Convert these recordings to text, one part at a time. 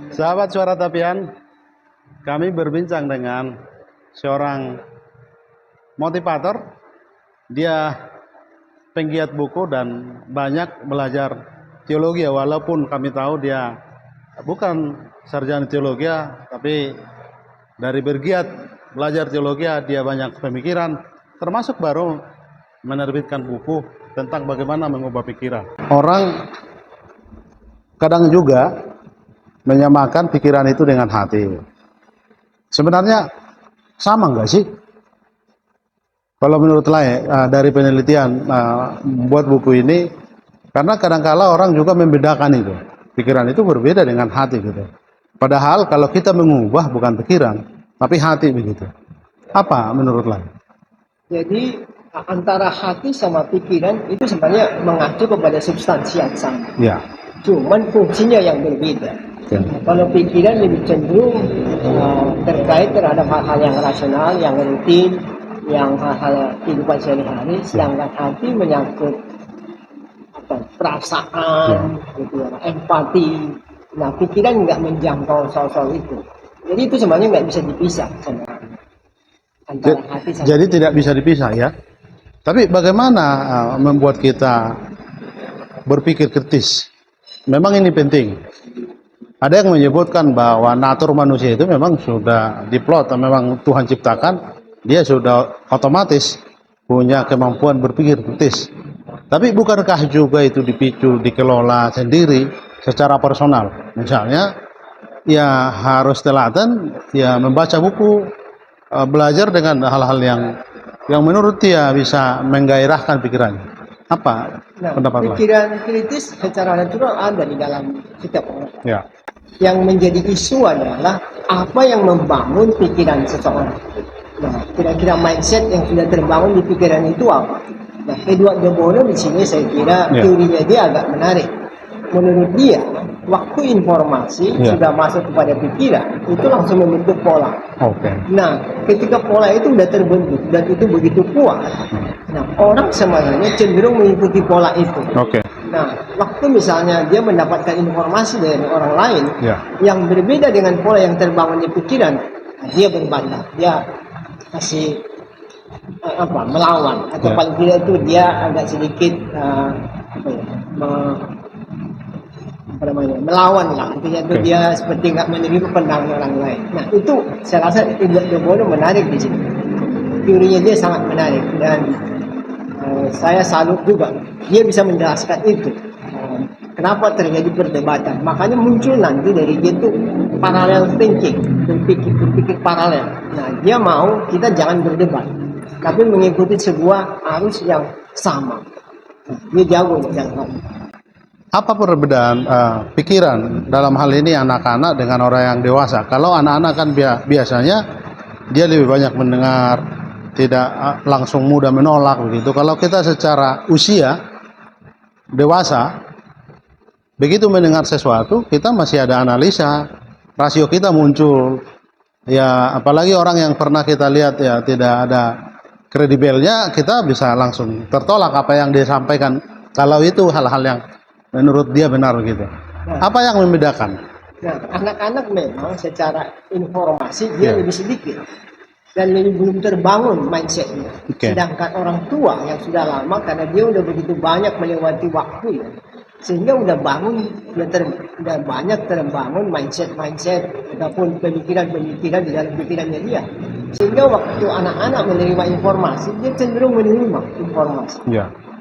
Sahabat Suara Tapian, kami berbincang dengan seorang motivator. Dia penggiat buku dan banyak belajar teologi, walaupun kami tahu dia bukan sarjana teologi, tapi dari bergiat belajar teologi dia banyak pemikiran, termasuk baru menerbitkan buku tentang bagaimana mengubah pikiran. Orang kadang juga menyamakan pikiran itu dengan hati. Sebenarnya sama nggak sih? Kalau menurut saya dari penelitian membuat buku ini, karena kadangkala orang juga membedakan itu. Pikiran itu berbeda dengan hati gitu. Padahal kalau kita mengubah bukan pikiran, tapi hati begitu. Apa menurut Lai? Jadi antara hati sama pikiran itu sebenarnya mengacu kepada substansi yang sama. Ya. Cuman fungsinya yang berbeda. Ya. Kalau pikiran lebih cenderung terkait terhadap hal-hal yang rasional, yang rutin, yang hal-hal kehidupan sehari-hari, sedangkan hati menyangkut perasaan, gitu ya, empati. Nah, pikiran nggak menjangkau soal-soal itu. Jadi itu sebenarnya nggak bisa dipisah sebenarnya. Antara hati sama Jadi tidak bisa dipisah ya. Tapi bagaimana membuat kita berpikir kritis? Memang ini penting. Ada yang menyebutkan bahwa natur manusia itu memang sudah diplot, memang Tuhan ciptakan, dia sudah otomatis punya kemampuan berpikir kritis. Tapi bukankah juga itu dipicu, dikelola sendiri secara personal? Misalnya, ya harus telaten, ya membaca buku, belajar dengan hal-hal yang menurut dia bisa menggairahkan pikirannya. Apa pendapat Lai? Pikiran kritis secara natural ada di dalam setiap orang. Ya. Yang menjadi isu adalah apa yang membangun pikiran seseorang. Nah, kira-kira mindset yang sudah terbangun di pikiran itu apa? Nah, Edward de Bono di sini saya kira teorinya dia agak menarik. Menurut dia, waktu informasi sudah masuk kepada pikiran, itu langsung membentuk pola. Nah, ketika pola itu sudah terbentuk dan itu begitu kuat, nah orang sebenarnya cenderung mengikuti pola itu. Nah, waktu misalnya dia mendapatkan informasi dari orang lain yang berbeda dengan pola yang terbangun di pikiran, nah, dia berbantah, dia kasih melawan, atau paling tidak itu dia agak sedikit melawan lah, intinya itu dia seperti nggak menerima pandangan orang lain. Nah itu saya rasa Edward de Bono menarik di sini, teorinya dia sangat menarik dan saya salut juga dia bisa menjelaskan itu. Kenapa terjadi perdebatan? Makanya muncul nanti dari dia itu parallel thinking, berpikir paralel. Nah dia mau kita jangan berdebat, tapi mengikuti sebuah arus yang sama. Nah, dia jago dalam hal ini. Apa perbedaan pikiran dalam hal ini anak-anak dengan orang yang dewasa? Kalau anak-anak kan biasanya dia lebih banyak mendengar, tidak langsung mudah menolak begitu. Kalau kita secara usia dewasa, begitu mendengar sesuatu, kita masih ada analisa, rasio kita muncul. Ya, apalagi orang yang pernah kita lihat ya tidak ada kredibelnya, kita bisa langsung tertolak apa yang dia sampaikan. Kalau itu hal-hal yang menurut dia benar gitu. Apa yang membedakan? Nah, anak-anak memang secara informasi dia lebih sedikit dan belum terbangun mindsetnya. Sedangkan orang tua yang sudah lama karena dia udah begitu banyak melewati waktu ya, sehingga udah banyak terbangun mindset ataupun pemikiran di dalam pikirannya dia. Sehingga waktu anak-anak menerima informasi dia cenderung menerima informasi.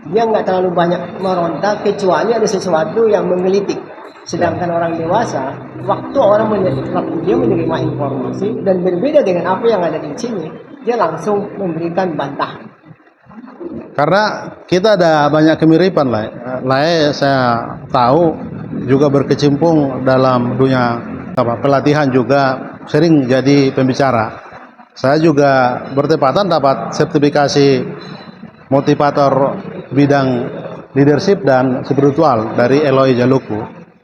Dia nggak terlalu banyak meronta kecuali ada sesuatu yang menggelitik. Sedangkan orang dewasa, waktu dia menerima informasi dan berbeda dengan apa yang ada di sini, dia langsung memberikan bantahan. Karena kita ada banyak kemiripan lah. Saya tahu juga berkecimpung dalam dunia pelatihan, juga sering jadi pembicara. Saya juga bertepatan dapat sertifikasi motivator bidang leadership dan spiritual dari Eloy Jaluku.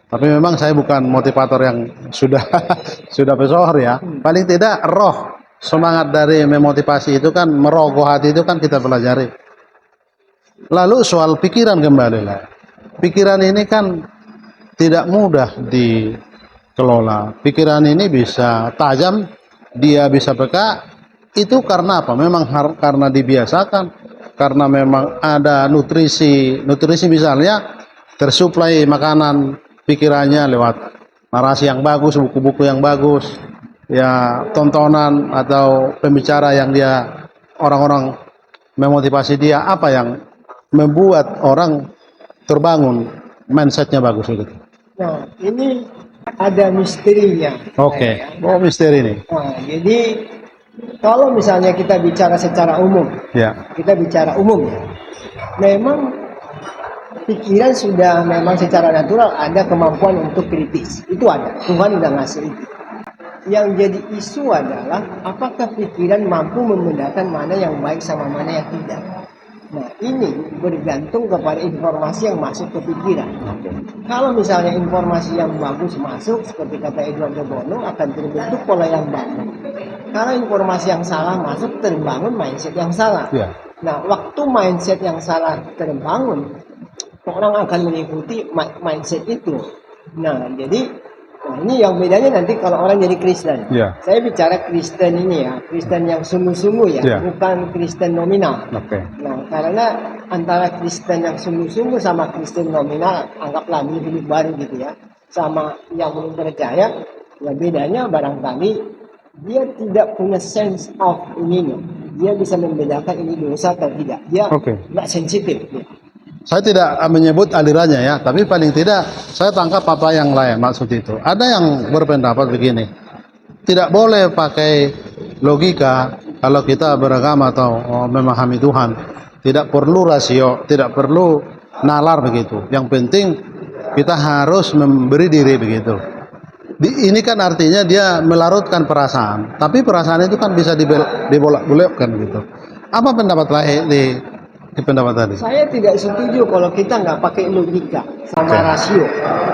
Tapi memang saya bukan motivator yang sudah pesohor ya. Paling tidak roh semangat dari memotivasi itu kan, merogoh hati itu kan kita pelajari. Lalu soal pikiran kembali lah. Pikiran ini kan tidak mudah kelola. Pikiran ini bisa tajam, dia bisa peka. Itu karena apa? Memang karena dibiasakan, karena memang ada nutrisi misalnya tersuplai makanan pikirannya lewat narasi yang bagus, buku-buku yang bagus, ya tontonan atau pembicara yang dia orang-orang memotivasi dia, apa yang membuat orang terbangun mindsetnya bagus begitu. Nah, ini ada misterinya. Oke, oh misteri ini. Nah, jadi kalau misalnya kita bicara secara umum, Ya, kita bicara umum ya, memang pikiran sudah memang secara natural ada kemampuan untuk kritis. Itu ada, Tuhan sudah ngasih itu. Yang jadi isu adalah apakah pikiran mampu membedakan mana yang baik sama mana yang tidak. Nah, ini bergantung kepada informasi yang masuk ke pikiran. Kalau misalnya informasi yang bagus masuk, seperti kata Edward de Bono, akan terbentuk pola yang bagus. Kalau informasi yang salah masuk, terbangun mindset yang salah. ya. Nah, waktu mindset yang salah terbangun, orang akan mengikuti mindset itu. Nah, jadi ini yang bedanya nanti kalau orang jadi Kristen. Ya. Saya bicara Kristen ini ya, Kristen yang sungguh-sungguh ya, Ya. bukan Kristen nominal. Oke. Nah, karena antara Kristen yang sungguh-sungguh sama Kristen nominal, anggaplah hidup baru gitu ya, sama yang belum percaya, ya bedanya barangkali dia tidak punya sense of ininya. Dia bisa membedakan ini dosa atau tidak. Dia Oke. nggak sensitif. Ya. Saya tidak menyebut alirannya ya, tapi paling tidak saya tangkap apa yang lain maksud itu. Ada yang berpendapat begini, tidak boleh pakai logika kalau kita beragama atau memahami Tuhan. Tidak perlu rasio, tidak perlu nalar begitu. Yang penting kita harus memberi diri begitu. Ini kan artinya dia melarutkan perasaan, tapi perasaan itu kan bisa dibolak-balikkan gitu. Apa pendapat lain di pendapat tadi? Saya tidak setuju kalau kita nggak pakai logika sama rasio.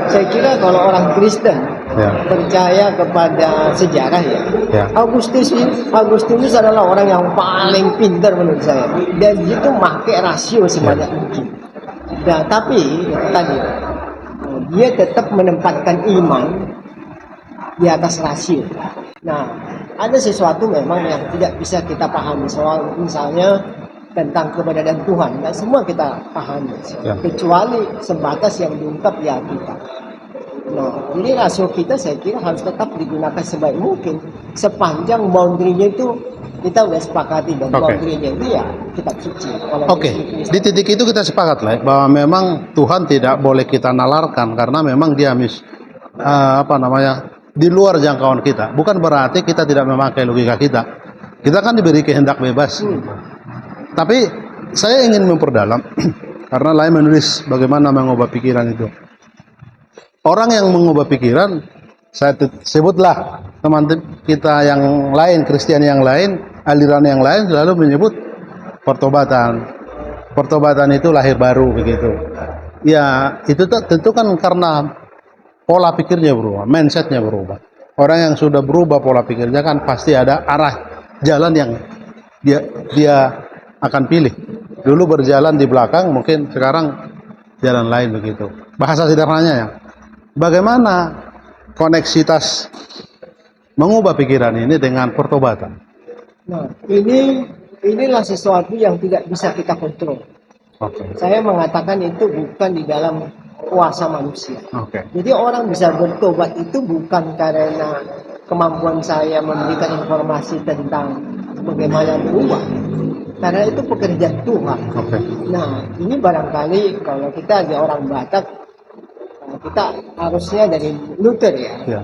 Saya kira kalau orang Kristen Ya. percaya kepada sejarah ya. Ya. Agustinus adalah orang yang paling pintar menurut saya. Dan itu pakai rasio sebanyak mungkin. Nah, tapi tadi dia tetap menempatkan iman di atas rasio. Nah, ada sesuatu memang yang tidak bisa kita pahami soal misalnya tentang keberadaan Tuhan. Dan semua kita pahami, Ya. kecuali sebatas yang diungkap di Alkitab. Nah, jadi rasio kita saya kira harus tetap digunakan sebaik mungkin sepanjang boundary-nya itu kita udah sepakati dan Oke. boundary-nya itu ya kitab suci. Kalau Oke, di titik itu kita sepakat lah bahwa memang Tuhan tidak boleh kita nalarkan karena memang dia di luar jangkauan kita. Bukan berarti kita tidak memakai logika kita. Kita kan diberi kehendak bebas. Tapi saya ingin memperdalam karena lain menulis bagaimana mengubah pikiran itu. Orang yang mengubah pikiran, saya sebutlah teman kita yang lain, Kristen yang lain, aliran yang lain selalu menyebut pertobatan. Pertobatan itu lahir baru begitu. Ya, itu tentu kan karena pola pikirnya berubah, mindsetnya berubah. Orang yang sudah berubah pola pikirnya kan pasti ada arah jalan yang dia akan pilih. Dulu berjalan di belakang, mungkin sekarang jalan lain begitu. Bahasa sederhananya ya. Bagaimana koneksitas mengubah pikiran ini dengan pertobatan? Nah, inilah sesuatu yang tidak bisa kita kontrol. Oke. Saya mengatakan itu bukan di dalam kuasa manusia. Oke. Jadi orang bisa bertobat itu bukan karena kemampuan saya memberikan informasi tentang bagaimana berubah. Karena itu pekerjaan Tuhan. Oke. Nah, ini barangkali kalau kita di orang Batak, kita harusnya dari Luther ya. Ya.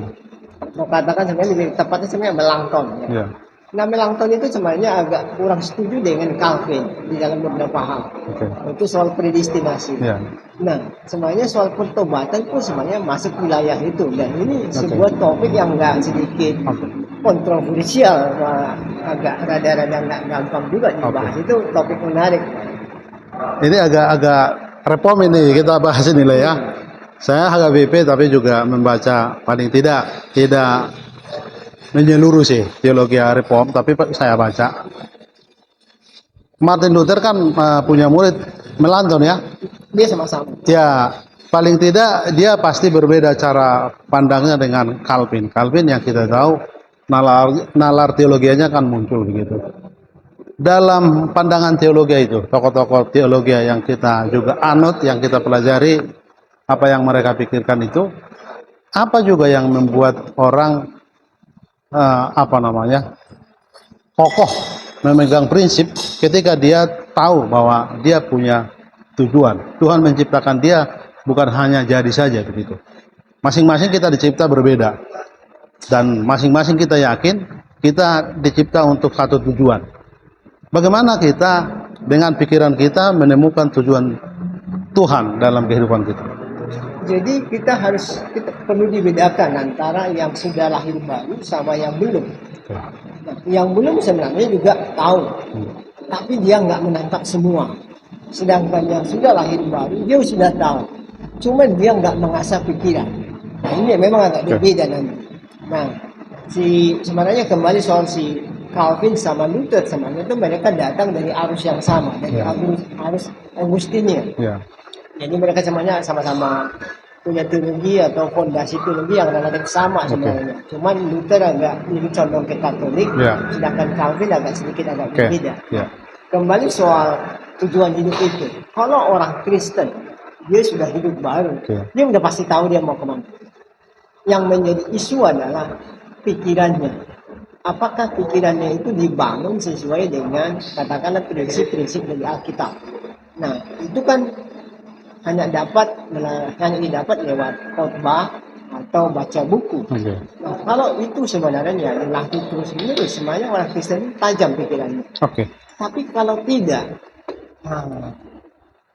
Mau katakan sebenarnya lebih tepatnya sebenarnya Melanchthon ya. Ya. Nah, Melanchthon itu sebenarnya agak kurang setuju dengan Calvin di dalam beberapa hal. Oke. Itu soal predestinasi. Ya. Nah, sebenarnya soal pertobatan pun sebenarnya masuk wilayah itu. Dan ini sebuah topik yang nggak sedikit Oke. kontroversial, agak rada-rada nggak gampang juga dibahas. Itu topik menarik. Ini agak reform ini kita bahas ini lah ya. Saya HKBP tapi juga membaca paling tidak menyeluruh sih teologi reform, tapi saya baca. Martin Luther kan punya murid Melanchthon ya. Dia sama-sama. Ya, paling tidak dia pasti berbeda cara pandangnya dengan Calvin. Calvin yang kita tahu nalar teologianya kan muncul begitu. Dalam pandangan teologi itu, tokoh-tokoh teologi yang kita juga anut, yang kita pelajari, apa yang mereka pikirkan itu, apa juga yang membuat orang kokoh memegang prinsip ketika dia tahu bahwa dia punya tujuan. Tuhan menciptakan dia bukan hanya jadi saja begitu. Masing-masing kita dicipta berbeda dan masing-masing kita yakin kita dicipta untuk satu tujuan. Bagaimana kita dengan pikiran kita menemukan tujuan Tuhan dalam kehidupan kita? Jadi kita perlu dibedakan antara yang sudah lahir baru sama yang belum. Nah, yang belum sebenarnya juga tahu, tapi dia nggak menangkap semua. Sedangkan yang sudah lahir baru dia sudah tahu, cuman dia nggak mengasah pikiran. Nah ini memang agak berbeda nanti. Nah sebenarnya kembali soal si Calvin sama Luther sebenarnya itu mereka datang dari arus yang sama, dari arus Augustinian. Jadi mereka semuanya sama-sama punya teologi atau fondasi teologi yang relatif sama sebenarnya. Cuman Luther agak lebih condong ke Katolik, sedangkan Calvin agak sedikit berbeda. Kembali soal tujuan hidup itu. Kalau orang Kristen, dia sudah hidup baru, dia udah pasti tahu dia mau kemana. Yang menjadi isu adalah pikirannya. Apakah pikirannya itu dibangun sesuai dengan katakanlah prinsip-prinsip dari Alkitab. Nah, itu kan hanya didapat lewat khotbah atau baca buku. Nah, kalau itu sebenarnya dilatih terus menerus, semuanya orang Kristen tajam pikirannya. Tapi kalau tidak,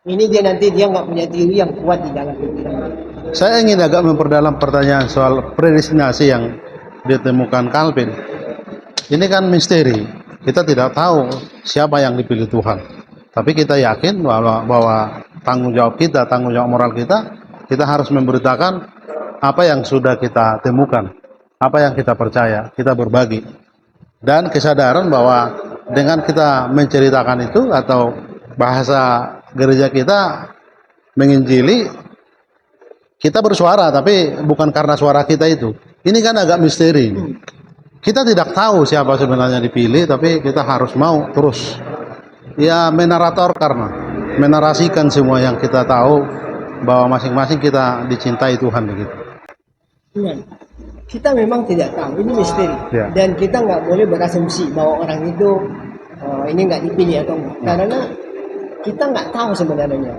ini dia nggak punya teori yang kuat di dalam pikirannya. Saya ingin agak memperdalam pertanyaan soal predestinasi yang ditemukan Calvin. Ini kan misteri. Kita tidak tahu siapa yang dipilih Tuhan. Tapi kita yakin bahwa tanggung jawab kita, tanggung jawab moral kita harus memberitakan apa yang sudah kita temukan, apa yang kita percaya, kita berbagi. Dan kesadaran bahwa dengan kita menceritakan itu atau bahasa gereja kita menginjili, kita bersuara tapi bukan karena suara kita itu. Ini kan agak misteri. Kita tidak tahu siapa sebenarnya dipilih, tapi kita harus mau terus menarasikan semua yang kita tahu bahwa masing-masing kita dicintai Tuhan begitu. Kita memang tidak tahu, ini misteri. Dan kita nggak boleh berasumsi bahwa orang itu ini nggak dipilih atau enggak. Karena kita nggak tahu sebenarnya.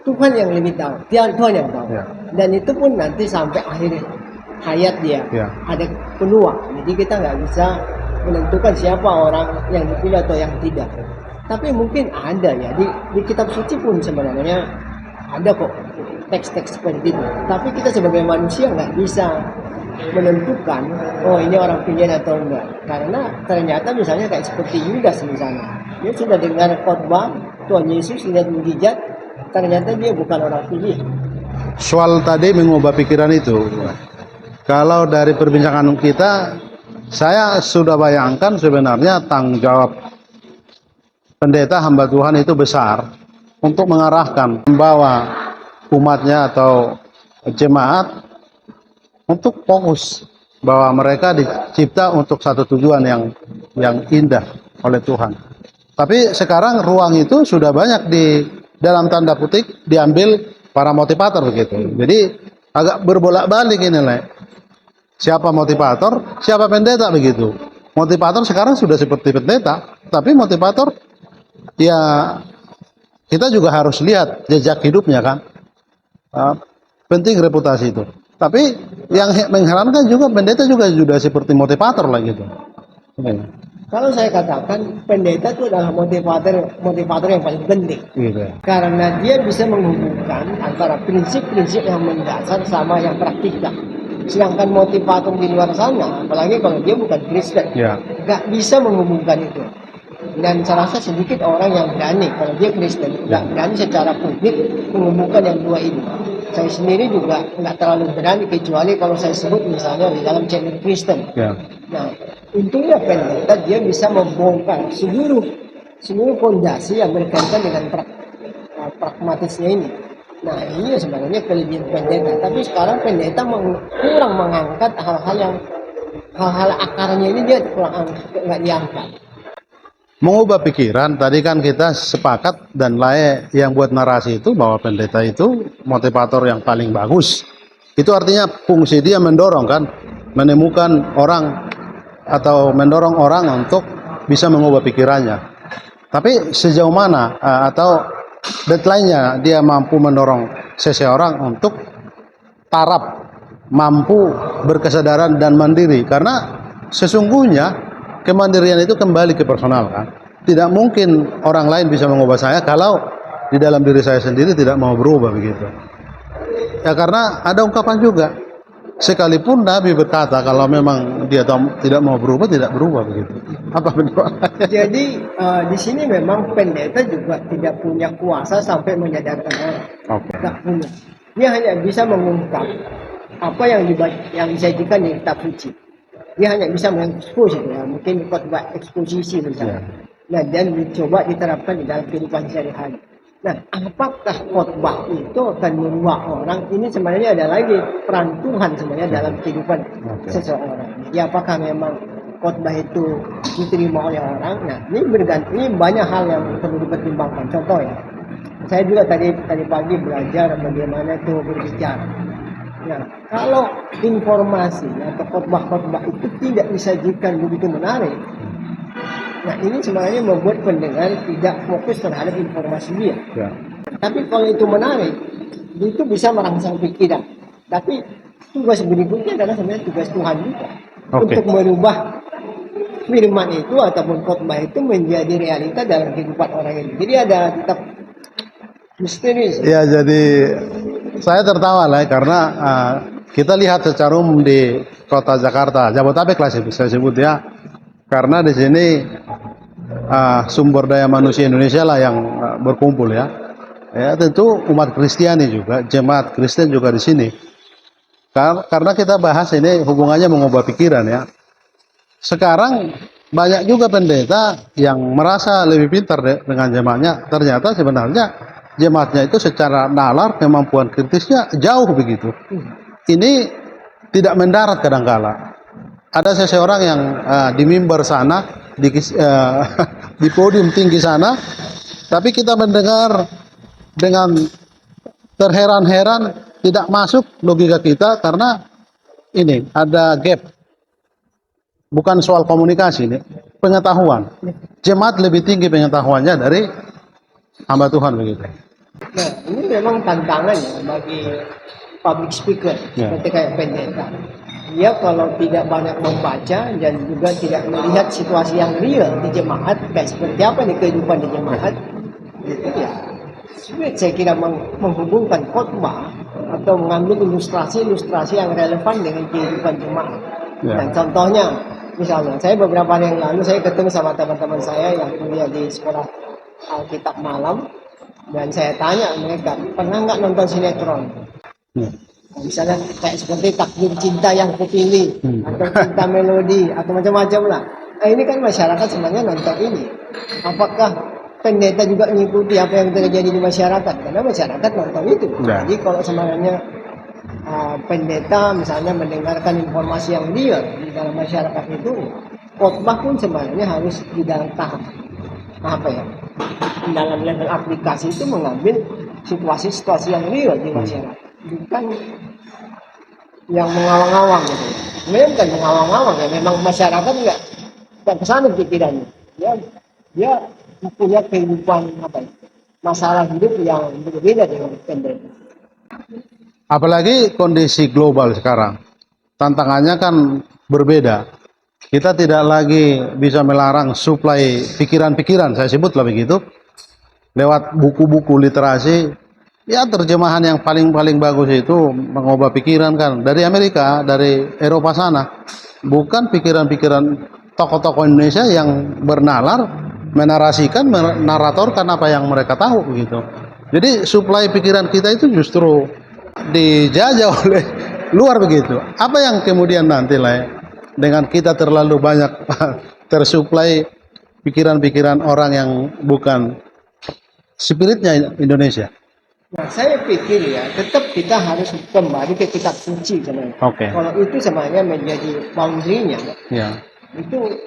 Tuhan yang lebih tahu, Tuhan yang tahu. Dan itu pun nanti sampai akhir hayat dia ada peluang. Jadi kita nggak bisa menentukan siapa orang yang dipilih atau yang tidak. Tapi mungkin ada ya di kitab suci pun sebenarnya ada kok teks-teks seperti itu. Tapi kita sebagai manusia nggak bisa menentukan ini orang pilihan atau enggak. Karena ternyata misalnya kayak seperti Yudas misalnya, dia sudah dengar khotbah Tuhan Yesus, lihat mujizat, ternyata dia bukan orang pilihan. Soal tadi mengubah pikiran itu, kalau dari perbincangan kita, saya sudah bayangkan sebenarnya tanggung jawab pendeta hamba Tuhan itu besar untuk mengarahkan, membawa umatnya atau jemaat untuk fokus bahwa mereka dicipta untuk satu tujuan yang indah oleh Tuhan. Tapi sekarang ruang itu sudah banyak di dalam tanda kutip diambil para motivator begitu. Jadi agak berbolak-balik ini lah. Siapa motivator, siapa pendeta begitu. Motivator sekarang sudah seperti pendeta, tapi motivator ya kita juga harus lihat jejak hidupnya kan. Penting reputasi itu. Tapi yang mengherankan juga pendeta juga sudah seperti motivator lah gitu. Kalau saya katakan pendeta itu adalah motivator yang paling penting. Karena dia bisa menghubungkan antara prinsip-prinsip yang mendasar sama yang praktikal. Sedangkan motivator di luar sana, apalagi kalau dia bukan Kristen, nggak bisa menghubungkan itu. Dan saya rasa sedikit orang yang berani kalau dia Kristen, nggak berani secara publik menghubungkan yang dua ini. Saya sendiri juga nggak terlalu berani kecuali kalau saya sebut misalnya di dalam channel Kristen. Nah, untungnya pendeta dia bisa membongkar seluruh fondasi yang berkaitan dengan pragmatisnya ini. Nah ini sebenarnya kelebihan pendeta. Tapi sekarang pendeta kurang mengangkat hal-hal akarnya ini dia kurang nggak diangkat. Mengubah pikiran, tadi kan kita sepakat dan layak yang buat narasi itu bahwa pendeta itu motivator yang paling bagus. Itu artinya fungsi dia mendorong kan, menemukan orang atau mendorong orang untuk bisa mengubah pikirannya. Tapi sejauh mana atau deadline-nya dia mampu mendorong seseorang untuk taraf, mampu berkesadaran dan mandiri, karena sesungguhnya kemandirian itu kembali ke personal kan. Tidak mungkin orang lain bisa mengubah saya kalau di dalam diri saya sendiri tidak mau berubah begitu. Ya karena ada ungkapan juga, sekalipun Nabi berkata kalau memang dia tidak mau berubah, tidak berubah begitu. Apa benar? Jadi di sini memang pendeta juga tidak punya kuasa sampai menyadarkan orang. Oke. Tidak punya. Dia hanya bisa mengungkap apa yang disajikan di kitab suci. Dia hanya bisa mengekspos itu ya, mungkin khotbah eksposisi misalnya. Nah, dan dicoba diterapkan di dalam kehidupan sehari-hari. Nah, apakah khotbah itu akan merubah orang? Ini sebenarnya ada lagi peran Tuhan sebenarnya dalam kehidupan seseorang. Ya, apakah memang khotbah itu diterima oleh orang? Nah, ini bergantung. Ini banyak hal yang perlu dipertimbangkan. Contoh ya, saya juga tadi pagi belajar bagaimana itu berbicara. Nah, kalau informasi atau khotbah-khotbah itu tidak disajikan begitu menarik, nah ini sebenarnya membuat pendengar tidak fokus terhadap informasi dia. Ya. Tapi kalau itu menarik, itu bisa merangsang pikiran. Tapi tugas berikutnya adalah sebenarnya tugas Tuhan juga untuk merubah firman itu ataupun khotbah itu menjadi realita dalam kehidupan orang ini. Jadi ada tetap misteri. Ya, jadi saya tertawa lah karena kita lihat secara umum di kota Jakarta, Jabodetabek lah saya sebut ya, karena di sini sumber daya manusia Indonesia lah yang berkumpul ya. Ya tentu umat Kristiani juga, jemaat Kristen juga di sini. Karena kita bahas ini hubungannya mengubah pikiran ya. Sekarang banyak juga pendeta yang merasa lebih pintar dengan jemaatnya. Ternyata sebenarnya jemaatnya itu secara nalar kemampuan kritisnya jauh begitu. Ini tidak mendarat kadangkala. Ada seseorang yang di mimbar sana, di podium tinggi sana, tapi kita mendengar dengan terheran-heran, tidak masuk logika kita karena ini ada gap. Bukan soal komunikasi ini, pengetahuan. Jemaat lebih tinggi pengetahuannya dari hamba Tuhan begitu. Nah, ini memang tantangan ya bagi public speaker seperti kayak pendeta. Dia kalau tidak banyak membaca dan juga tidak melihat situasi yang real di jemaat, kayak seperti apa nih kehidupan di jemaat, itu ya sulit saya kira menghubungkan khotbah atau mengambil ilustrasi yang relevan dengan kehidupan jemaat. Dan contohnya, misalnya saya beberapa hari yang lalu saya ketemu sama teman-teman saya yang kuliah di sekolah Alkitab malam. Dan saya tanya mereka, pernah nggak nonton sinetron? Nah, misalnya kayak seperti Takdir Cinta Yang Kupilih, atau Cinta Melodi, atau macam-macam lah. Nah, ini kan masyarakat sebenarnya nonton ini. Apakah pendeta juga mengikuti apa yang terjadi di masyarakat? Karena masyarakat nonton itu. Jadi kalau sebenarnya pendeta misalnya mendengarkan informasi yang real di dalam masyarakat itu, khotbah pun sebenarnya harus di dalam tahap apa ya, dalam level aplikasi itu mengambil situasi-situasi yang real di masyarakat, bukan yang mengawang-awang gitu. Sebenarnya bukan mengawang-awang ya, memang masyarakat nggak kesana pikirannya. Dia punya kehidupan apa ya, masalah hidup yang berbeda dengan pendeta. Apalagi kondisi global sekarang, tantangannya kan berbeda. Kita tidak lagi bisa melarang suplai pikiran-pikiran, saya sebutlah begitu, lewat buku-buku literasi. Ya terjemahan yang paling bagus itu mengubah pikiran kan dari Amerika, dari Eropa sana. Bukan pikiran-pikiran tokoh-tokoh Indonesia yang bernalar, menarasikan, menaratorkan apa yang mereka tahu begitu. Jadi suplai pikiran kita itu justru dijajah oleh luar begitu. Apa yang kemudian nanti lah dengan kita terlalu banyak tersuplai pikiran-pikiran orang yang bukan spiritnya Indonesia. Nah, saya pikir ya, tetap kita harus kembali ke kitab suci sebenarnya. Oke. Kalau itu sebenarnya menjadi boundary-nya, Ya. itu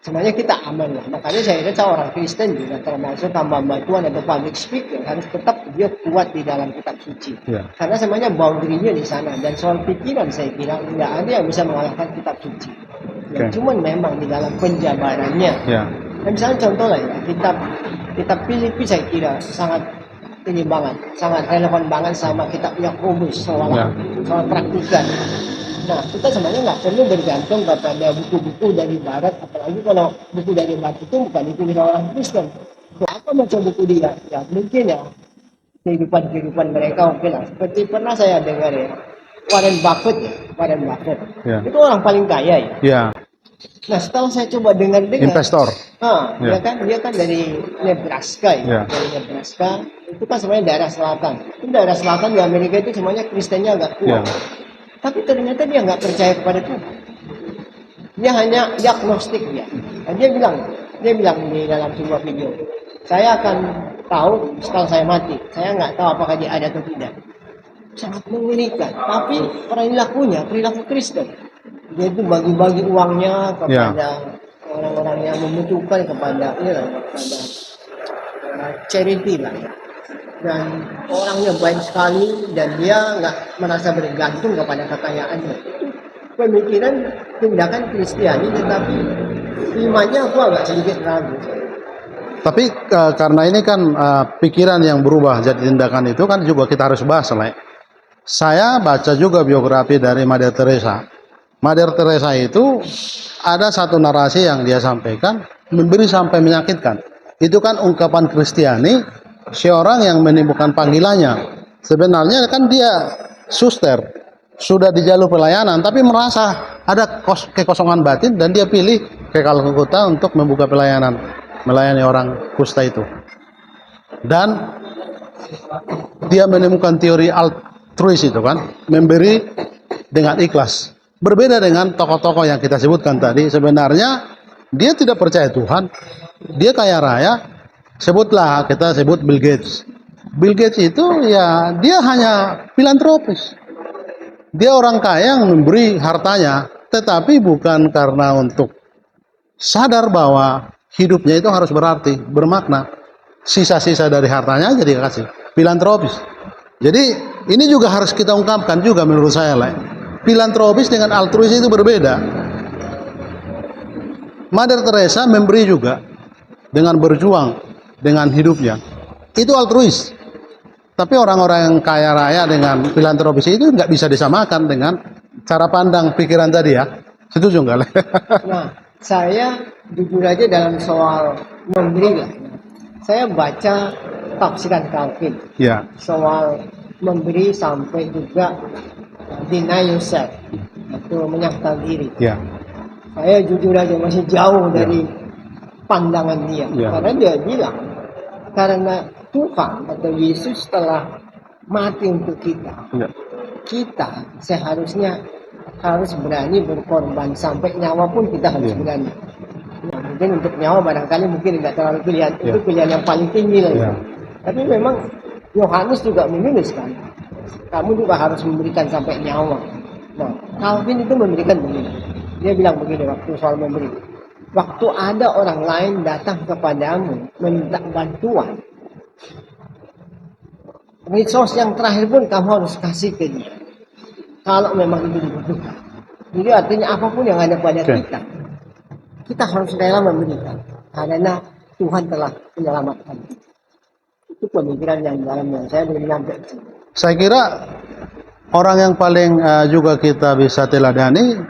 sebenarnya kita aman lah. Makanya saya rasa orang Kristen juga termasuk hamba Tuhan atau public speaker harus tetap dia kuat di dalam kitab suci. Ya. Karena sebenarnya boundary-nya di sana. Dan soal pikiran saya kira tidak ada yang bisa mengalahkan kitab suci. Ya, Oke. cuman memang di dalam penjabarannya. Ya. Dan misalnya contoh lah ya, kitab Filipi saya kira sangat ini banget, sangat relevan banget sama kitab Yakobus soal Ya. praktikan. Nah, kita sebenarnya nggak perlu bergantung kepada buku-buku dari Barat, apalagi kalau buku dari Barat itu bukan ditulis orang Kristen. Apa macam buku dia? Ya mungkin ya kehidupan mereka mungkin lah. Seperti pernah saya dengar ya, Warren Buffett ya, Warren Buffett. Ya. Itu orang paling kaya ya. Ya. Nah, setelah saya coba dengar-dengar, Investor. dia kan dari Nebraska ya, Ya. dari Nebraska. Itu kan sebenarnya daerah selatan. Itu daerah selatan di Amerika itu semuanya Kristennya agak kuat. Ya. Tapi ternyata dia nggak percaya kepada Tuhan. Dia hanya diagnostik dia. Dan dia bilang di dalam sebuah video, saya akan tahu setelah saya mati. Saya nggak tahu apakah dia ada atau tidak. Sangat mengerikan. Tapi perilaku Kristen. Dia itu bagi-bagi uangnya kepada orang-orang yang membutuhkan, kepada charity lah. Dan orangnya baik sekali dan dia nggak merasa bergantung kepada kekayaannya. Itu pemikiran tindakan Kristiani, tetapi imannya aku agak sedikit ragu. Tapi karena ini kan pikiran yang berubah jadi tindakan itu kan juga kita harus bahas lah. Saya baca juga biografi dari Mother Teresa. Mother Teresa itu ada satu narasi yang dia sampaikan memberi sampai menyakitkan. Itu kan ungkapan Kristiani, seorang yang menimbulkan panggilannya. Sebenarnya kan dia suster, sudah di jalur pelayanan, tapi merasa ada kekosongan batin dan dia pilih ke Kalkuta untuk membuka pelayanan, melayani orang kusta itu. Dan dia menemukan teori altruis itu kan, memberi dengan ikhlas. Berbeda dengan tokoh-tokoh yang kita sebutkan tadi, sebenarnya dia tidak percaya Tuhan, dia kaya raya. Sebutlah, kita sebut Bill Gates. Bill Gates itu ya dia hanya filantropis. Dia orang kaya yang memberi hartanya, tetapi bukan karena untuk sadar bahwa hidupnya itu harus berarti, bermakna. Sisa-sisa dari hartanya jadi kasih, filantropis. Jadi ini juga harus kita ungkapkan juga menurut saya lah. Filantropis dengan altruis itu berbeda. Mother Teresa memberi juga dengan berjuang dengan hidupnya. Itu altruis. Tapi orang-orang yang kaya raya dengan filantropis itu nggak bisa disamakan dengan cara pandang pikiran tadi ya. Setuju nggak? Nah, saya jujur aja dalam soal memberi lah. Saya baca tafsiran Calvin. Ya. Soal memberi sampai juga deny yourself atau menyangkal diri. Ya. Saya jujur aja masih jauh dari pandangan dia. Ya. Karena dia bilang karena Tuhan atau Yesus telah mati untuk kita. Ya. Kita seharusnya harus berani berkorban sampai nyawa pun kita harus berani. Nah, mungkin untuk nyawa barangkali mungkin tidak terlalu pilihan. Itu pilihan yang paling tinggi lah. Ya. Tapi memang Yohanes juga menulis kan, kamu juga harus memberikan sampai nyawa. Nah, Calvin itu memberikan begini. Dia bilang begini waktu soal memberi. Waktu ada orang lain datang kepadamu meminta bantuan, resource yang terakhir pun kamu harus kasih ke dia. Kalau memang itu dibutuhkan. Jadi artinya apapun yang ada pada kita harus rela memberikan. Karena Tuhan telah menyelamatkan. Itu pemikiran yang dalamnya saya belum nyampe. Saya kira orang yang paling juga kita bisa teladani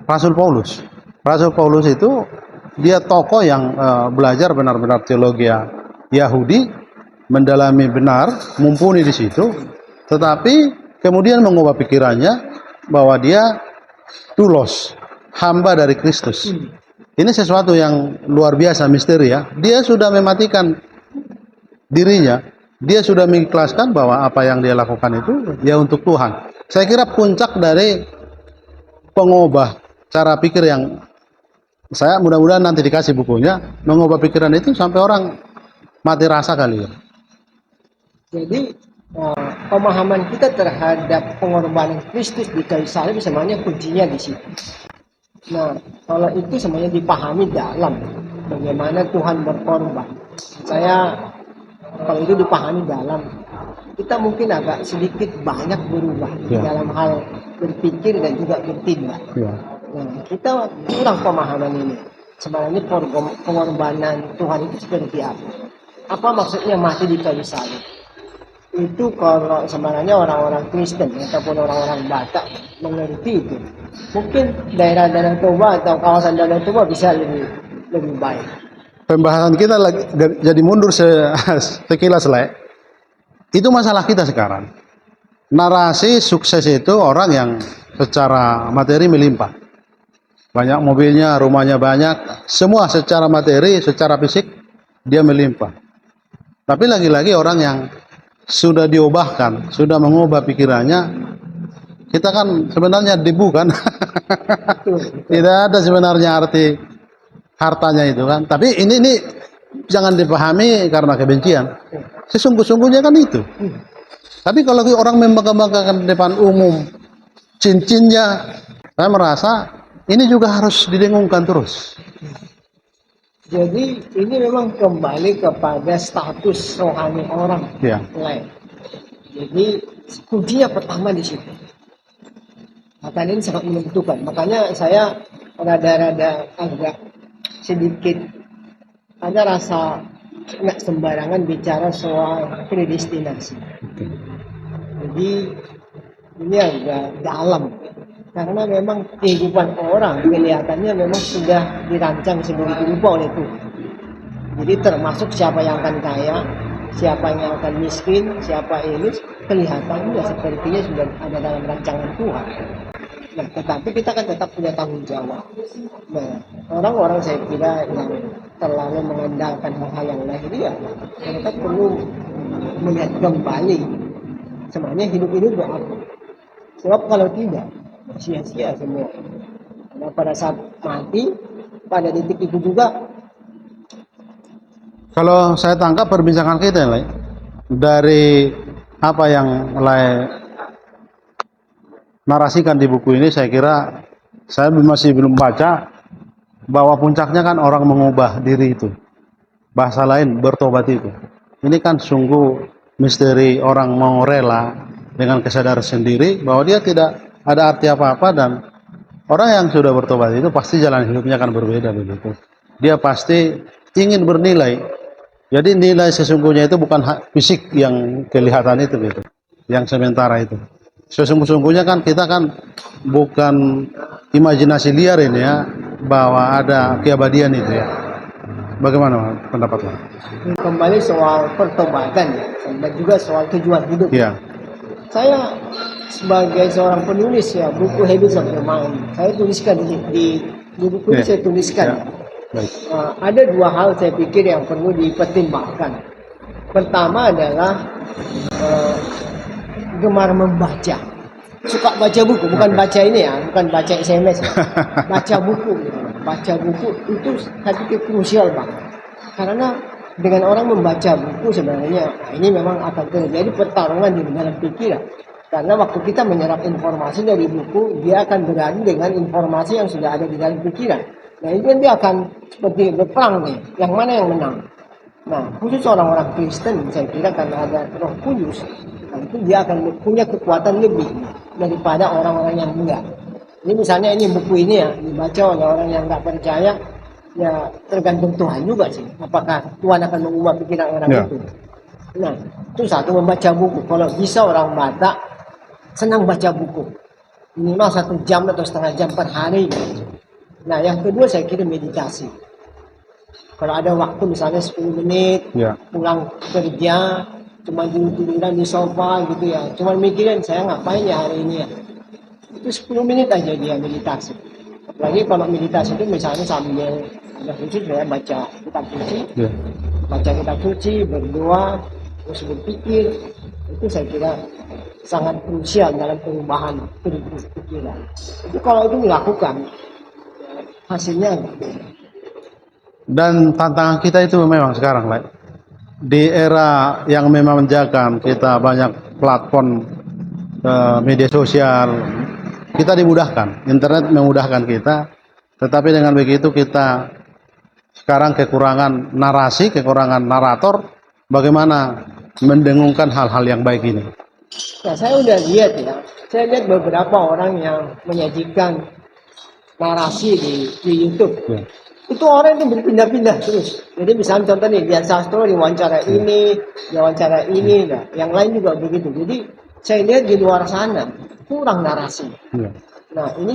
Rasul Paulus. Rasul Paulus itu dia tokoh yang belajar benar-benar teologi Yahudi, mendalami benar, mumpuni di situ, tetapi kemudian mengubah pikirannya bahwa dia doulos, hamba dari Kristus. Ini sesuatu yang luar biasa, misteri ya. Dia sudah mematikan dirinya, dia sudah mengikhlaskan bahwa apa yang dia lakukan itu ya untuk Tuhan. Saya kira puncak dari pengubah cara pikir yang saya mudah-mudahan nanti dikasih bukunya, mengubah pikiran itu sampai orang mati rasa kali ya. Jadi pemahaman kita terhadap pengorbanan Kristus di kayu salib sebenarnya kuncinya di situ. Nah, kalau itu sebenarnya dipahami dalam bagaimana Tuhan berkorban. Saya kalau itu dipahami dalam, kita mungkin agak sedikit banyak berubah Ya. dalam hal berpikir dan juga bertindak. Ya. Nah, kita kurang pemahaman ini. Sebenarnya pengorbanan Tuhan itu seperti apa? Apa maksudnya mati di kayu salib? Itu kalau sebenarnya orang-orang Kristen ataupun orang-orang Batak mengerti itu. Mungkin daerah-daerah Toba atau kawasan Danau Toba bisa lebih baik. Pembahasan kita lagi jadi mundur sekilas lah. Itu masalah kita sekarang. Narasi sukses itu orang yang secara materi melimpah. Banyak mobilnya, rumahnya banyak, semua secara materi, secara fisik dia melimpah. Tapi lagi-lagi orang yang sudah diubahkan, sudah mengubah pikirannya, kita kan sebenarnya debu kan. Tidak ada sebenarnya arti hartanya itu kan. Tapi ini jangan dipahami karena kebencian. Sesungguh-sungguhnya kan itu. Tapi kalau orang membanggakan depan umum cincinnya, saya merasa ini juga harus didengungkan terus. Jadi ini memang kembali kepada status rohani orang Ya. lain. Jadi kuncinya pertama di situ. Makanya ini sangat menentukan. Makanya saya rada-rada agak sedikit ada rasa nggak sembarangan bicara soal predestinasi. Jadi ini agak dalam karena memang kehidupan orang kelihatannya memang sudah dirancang sedemikian rupa oleh Tuhan. Jadi termasuk siapa yang akan kaya, siapa yang akan miskin, siapa ini kelihatannya sepertinya sudah ada dalam rancangan Tuhan. Nah, tetapi kita kan tetap punya tanggung jawab. Nah, orang-orang saya kira yang terlalu mengandalkan hal-hal yang lahiriah, mereka perlu melihat kembali sebenarnya hidup ini untuk apa. Sebab kalau tidak, sia-sia semua. Nah, pada saat mati, pada detik itu juga. Kalau saya tangkap perbincangan kita Lai, dari apa yang Lai narasikan di buku ini, saya kira saya masih belum baca bahwa puncaknya kan orang mengubah diri itu. Bahasa lain bertobat itu. Ini kan sungguh misteri orang mau rela dengan kesadaran sendiri bahwa dia tidak ada arti apa-apa, dan orang yang sudah bertobat itu pasti jalan hidupnya akan berbeda begitu. Dia pasti ingin bernilai. Jadi nilai sesungguhnya itu bukan fisik yang kelihatan itu gitu, yang sementara itu. Sesungguh-sungguhnya kan kita kan bukan imajinasi liar ini ya, bahwa ada keabadian itu ya. Bagaimana pendapatnya? Kembali soal pertobatan ya, dan juga soal tujuan hidup. Ya. Saya sebagai seorang penulis ya, buku Habits of the Mind, saya tuliskan di buku ini saya tuliskan. Ya. Baik. Ada dua hal saya pikir yang perlu dipertimbangkan. Pertama adalah gemar membaca, suka baca buku, bukan baca ini ya, bukan baca SMS, ya. Baca buku, baca buku itu saya pikir krusial banget, karena dengan orang membaca buku sebenarnya ini memang akan terjadi pertarungan di dalam pikiran, karena waktu kita menyerap informasi dari buku, dia akan beradu dengan informasi yang sudah ada di dalam pikiran. Nah itu dia akan seperti berperang nih, yang mana yang menang. Nah khusus orang-orang Kristen saya kira karena ada Roh Kudus, nah, itu dia akan punya kekuatan lebih daripada orang-orang yang enggak. Ini misalnya ini buku ini ya dibaca oleh orang yang enggak percaya, ya tergantung Tuhan juga sih. Apakah Tuhan akan mengubah pikiran orang itu? Nah itu satu, membaca buku. Kalau bisa orang Batak senang baca buku, minimal 1 jam atau setengah jam per hari. Nah yang kedua saya kira meditasi. Kalau ada waktu misalnya 10 menit, pulang kerja, cuma tidur-tiduran di sofa gitu ya, cuma mikirin saya ngapain ya hari ini ya. Itu 10 menit aja dia meditasi. Apalagi kalau meditasi itu misalnya sambil ada khusus saya baca kitab suci, baca kitab suci, berdoa, terus berpikir, itu saya kira sangat krusial dalam perubahan pikiran. Itu kalau itu dilakukan, hasilnya enggak. Dan tantangan kita itu memang sekarang, Lai, di era yang memang menjaga kita banyak platform media sosial, kita dimudahkan, internet memudahkan kita, tetapi dengan begitu kita sekarang kekurangan narasi, kekurangan narator, bagaimana mendengungkan hal-hal yang baik ini. Nah, saya udah lihat ya, saya lihat beberapa orang yang menyajikan narasi di YouTube. Ya. Itu orang itu berpindah-pindah terus. Jadi misalnya contoh nih, Dian Sastro diwawancara ini, diwawancara ini, nah, yang lain juga begitu. Jadi saya lihat di luar sana kurang narasi. Ya. Nah ini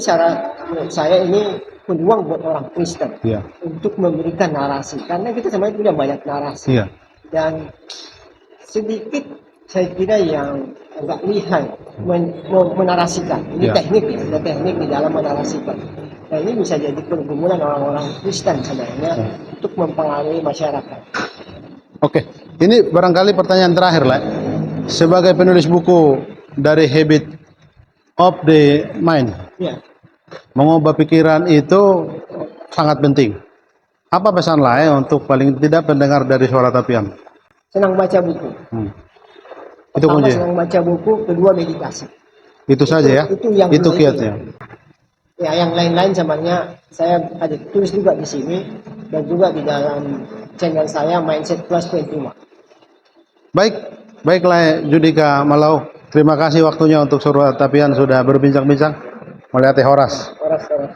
menurut saya ini peluang buat orang Kristen Ya. untuk memberikan narasi. Karena kita sebenarnya punya banyak narasi. Ya. Dan sedikit saya kira yang agak lihai menarasikan. Ini Ya. teknik ya, ada teknik di dalam menarasikan. Nah ini bisa jadi pergumulan orang-orang Kristen sebenarnya untuk mempengaruhi masyarakat. Oke, ini barangkali pertanyaan terakhir lah. Sebagai penulis buku dari Habit of the Mind, Ya, mengubah pikiran itu sangat penting. Apa pesan lain untuk paling tidak pendengar dari Suara Tapian? senang baca buku. Itu Pertama kunci. senang baca buku, kedua meditasi. Itu saja ya. Itu yang Itu dua kiatnya. Ya, yang lain-lain sebenarnya saya ada tulis juga di sini dan juga di dalam channel saya Mindset Plus 21. Baik, baiklah Judika Malau. Terima kasih waktunya untuk Suara Tapian sudah berbincang-bincang melihat Horas. Orang-orang